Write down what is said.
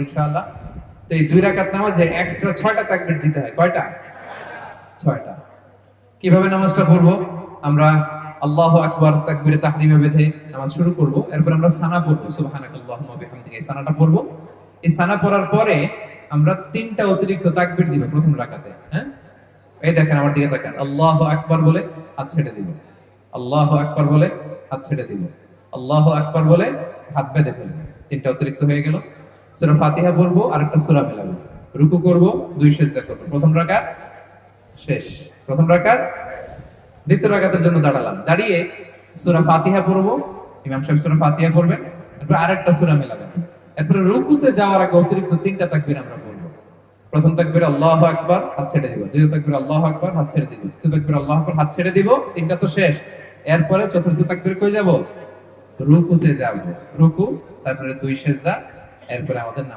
ইনশাআল্লাহ। তো এই 2 রাকাত নামাজে এক্সট্রা 6টা তাকবীর দিতে হয়। কয়টা? 6টা। কিভাবে নামাজটা পড়বো? আমরা আল্লাহু আকবার তাকবীরে তাহরিমে বেঁধে নামাজ শুরু করব। এরপর আমরা সানা পড়ব, সুবহানাকাল্লাহুম্মা ওয়া বিহামদিকা। এই সানাটা পড়ব। এই সানা পড়ার পরে আমরা 3টা অতিরিক্ত তাকবীর দিব প্রথম রাকাতে। হ্যাঁ? এই দেখেন আমার দিকে তাকান। আল্লাহু আকবার বলে হাত ছেড়ে দিব। আল্লাহু আকবার বলে হাত ছেড়ে দিব। আল্লাহু আকবার বলে হাত বেঁধে ফেলবো। 3টা অতিরিক্ত হয়ে গেল। সূরা ফাতিহা পড়বো, আরেকটা সূরা মেলাবো। রুকু করব, 2 সিজদা করব। প্রথম রাকাত শেষ। প্রথম রাকাত। দ্বিতীয় রাকাতের জন্য দাঁড়ালাম। দাঁড়িয়ে সূরা ফাতিহা পড়বো। ইমাম সাহেব সূরা ফাতিহা পড়বেন। এরপর আরেকটা সূরা মেলাবেন। এরপর রুকুতে যাওয়ার আগে অতিরিক্ত 3টা তাকবীর আমরা পড়ব। প্রথম তাকবীর আল্লাহু আকবার, হাত ছেড়ে দিব। দ্বিতীয় তাকবীর আল্লাহু আকবার, হাত ছেড়ে দিব। তৃতীয় তাকবীর আল্লাহু আকবার, হাত ছেড়ে দিব। 3টা তো শেষ। এরপরে চতুর্থ তাকবীর কই যাব? রুকুতে যাব। রুকু, তারপরে 2 সিজদা, এরপরে আমাদের নামাজ।